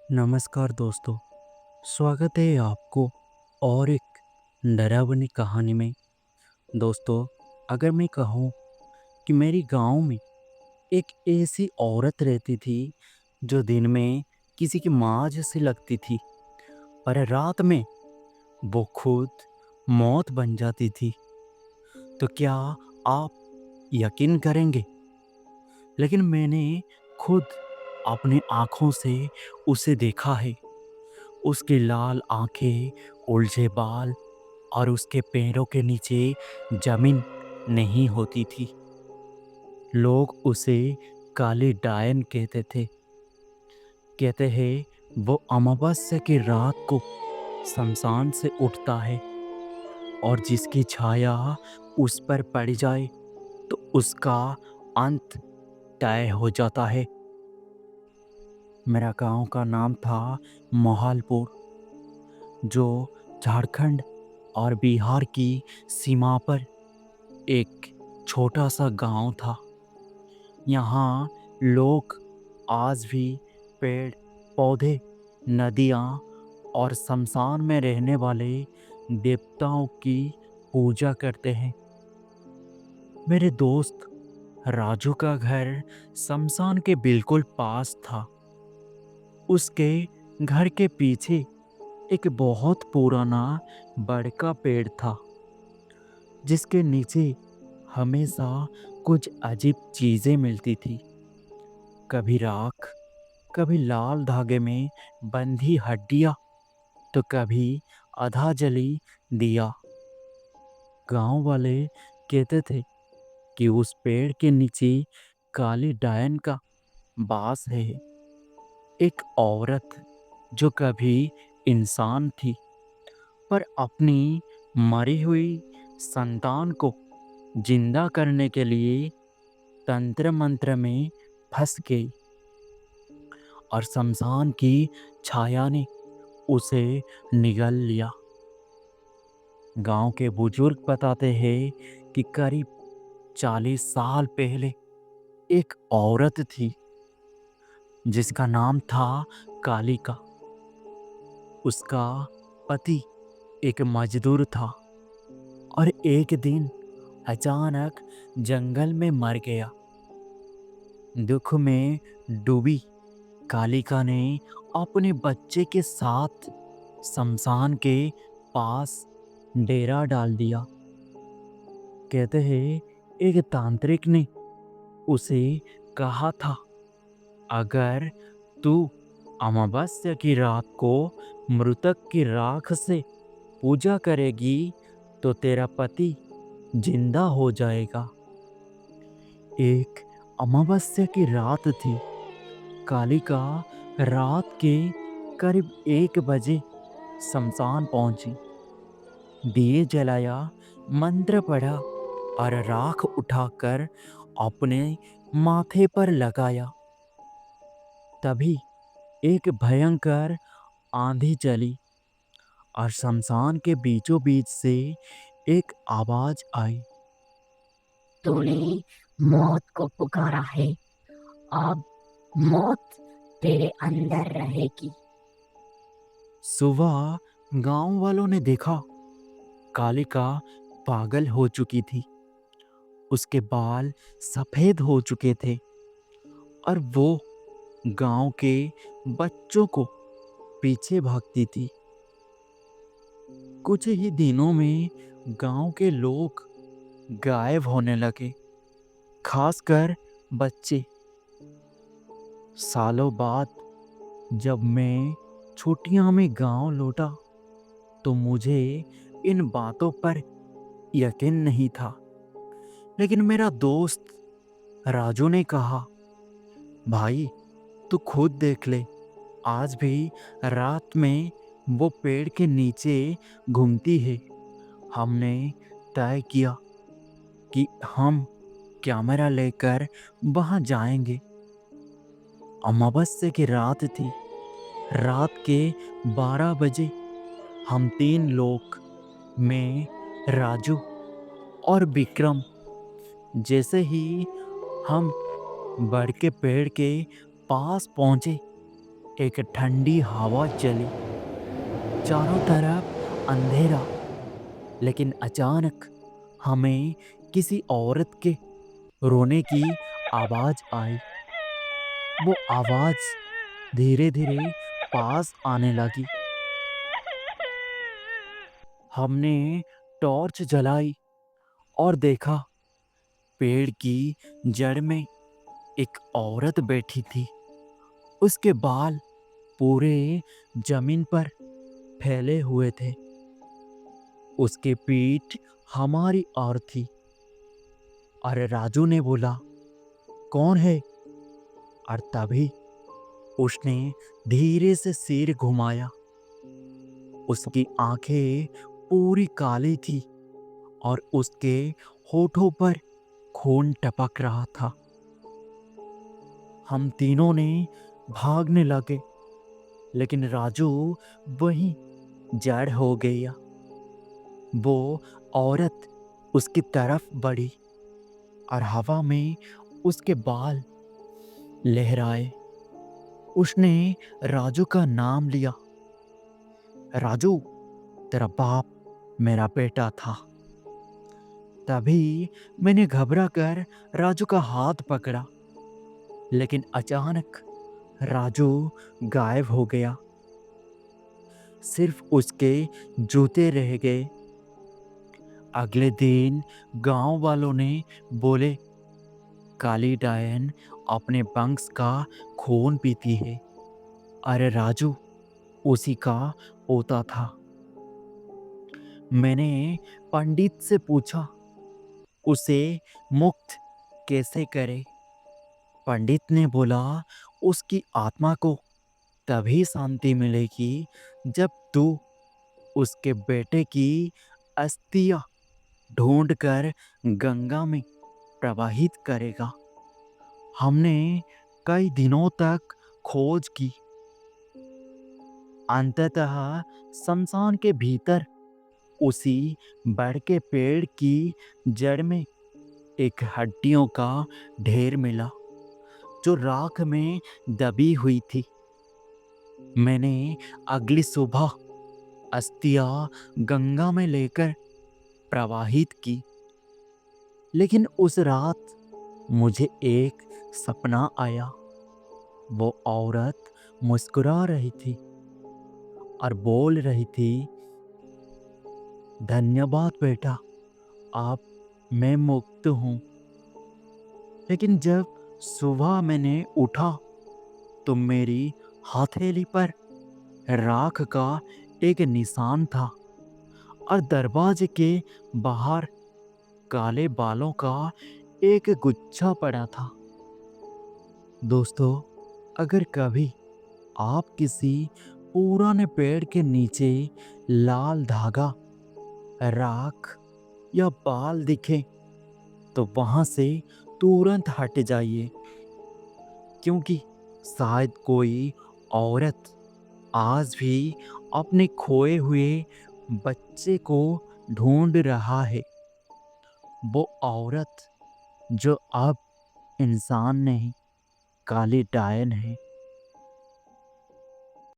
नमस्कार दोस्तों, स्वागत है आपको और एक डरावनी कहानी में। दोस्तों, अगर मैं कहूँ कि मेरी गांव में एक ऐसी औरत रहती थी जो दिन में किसी की माँ जैसी लगती थी, पर रात में वो खुद मौत बन जाती थी। तो क्या आप यकीन करेंगे, लेकिन मैंने खुद अपनी आँखों से उसे देखा है। उसकी लाल आंखें, उलझे बाल और उसके पैरों के नीचे जमीन नहीं होती थी। लोग उसे काली डायन कहते थे। कहते हैं वो अमावस्या की रात को शमशान से उठता है और जिसकी छाया उस पर पड़ जाए तो उसका अंत तय हो जाता है। मेरा गांव का नाम था मोहालपुर, जो झारखंड और बिहार की सीमा पर एक छोटा सा गांव था। यहाँ लोग आज भी पेड़ पौधे, नदियाँ और शमशान में रहने वाले देवताओं की पूजा करते हैं। मेरे दोस्त राजू का घर शमशान के बिल्कुल पास था। उसके घर के पीछे एक बहुत पुराना बड़ का पेड़ था, जिसके नीचे हमेशा कुछ अजीब चीजें मिलती थी। कभी राख, कभी लाल धागे में बंधी हड्डियां, तो कभी आधा जली दिया। गांव वाले कहते थे कि उस पेड़ के नीचे काली डायन का वास है। एक औरत जो कभी इंसान थी, पर अपनी मरी हुई संतान को जिंदा करने के लिए तंत्र मंत्र में फंस गई और शमशान की छाया ने उसे निगल लिया। गांव के बुजुर्ग बताते हैं कि करीब 40 साल पहले एक औरत थी जिसका नाम था कालिका। उसका पति एक मजदूर था और एक दिन अचानक जंगल में मर गया। दुख में डूबी कालिका ने अपने बच्चे के साथ शमशान के पास डेरा डाल दिया। कहते हैं एक तांत्रिक ने उसे कहा था, अगर तू अमावस्या की रात को मृतक की राख से पूजा करेगी तो तेरा पति जिंदा हो जाएगा। एक अमावस्या की रात थी। कालिका रात के करीब 1 बजे शमशान पहुंची। दिए जलाया, मंत्र पढ़ा और राख उठाकर अपने माथे पर लगाया। तभी एक भयंकर आंधी चली और शमशान के बीचों बीच से एक आवाज आई। तूने मौत को पुकारा है, अब मौत तेरे अंदर रहेगी। सुबह गांव वालों ने देखा, कालिका पागल हो चुकी थी। उसके बाल सफेद हो चुके थे और वो गांव के बच्चों को पीछे भागती थी। कुछ ही दिनों में गांव के लोग गायब होने लगे, खासकर बच्चे। सालों बाद जब मैं छुट्टियां में गांव लौटा तो मुझे इन बातों पर यकीन नहीं था। लेकिन मेरा दोस्त राजू ने कहा, भाई तू खुद देख ले, आज भी रात में वो पेड़ के नीचे घूमती है। हमने तय किया कि हम कैमरा लेकर वहां जाएंगे। अमावस्या की रात थी। रात के 12 बजे हम 3 लोग, मैं, राजू और विक्रम, जैसे ही हम बड़ के पेड़ के पास पहुंचे एक ठंडी हवा चली, चारों तरफ अंधेरा। लेकिन अचानक हमें किसी औरत के रोने की आवाज आई। वो आवाज धीरे धीरे पास आने लगी। हमने टॉर्च जलाई और देखा, पेड़ की जड़ में एक औरत बैठी थी। उसके बाल पूरे जमीन पर फैले हुए थे। उसकी पीठ हमारी ओर थी। और राजू ने बोला, कौन है? और तभी उसने धीरे से सिर घुमाया। उसकी आंखें पूरी काली थी और उसके होठों पर खून टपक रहा था। हम तीनों ने भागने लगे, लेकिन राजू वहीं जड़ हो गया। वो औरत उसकी तरफ बढ़ी और हवा में उसके बाल लहराए। उसने राजू का नाम लिया। राजू, तेरा बाप मेरा बेटा था। तभी मैंने घबरा कर राजू का हाथ पकड़ा, लेकिन अचानक राजू गायब हो गया। सिर्फ उसके जूते रह गए। अगले दिन गांव वालों ने बोले, काली डायन अपने वंश का खून पीती है। अरे राजू उसी का पोता था। मैंने पंडित से पूछा, उसे मुक्त कैसे करे? पंडित ने बोला, उसकी आत्मा को तभी शांति मिलेगी जब तू उसके बेटे की अस्थियां ढूंढकर गंगा में प्रवाहित करेगा। हमने कई दिनों तक खोज की। अंततः शमशान के भीतर उसी बड़ के पेड़ की जड़ में एक हड्डियों का ढेर मिला, जो राख में दबी हुई थी। मैंने अगली सुबह अस्थियां गंगा में लेकर प्रवाहित की। लेकिन उस रात मुझे एक सपना आया। वो औरत मुस्कुरा रही थी और बोल रही थी, धन्यवाद बेटा, आप मैं मुक्त हूँ। लेकिन जब सुबह मैंने उठा तो मेरी हथेली पर राख का एक निशान था और दरवाजे के बाहर काले बालों का एक गुच्छा पड़ा था। दोस्तों, अगर कभी आप किसी पुराने पेड़ के नीचे लाल धागा, राख या बाल दिखे तो वहां से तुरंत हट जाइए, क्योंकि शायद कोई औरत आज भी अपने खोए हुए बच्चे को ढूंढ रहा है। वो औरत जो अब इंसान नहीं, काली डायन है।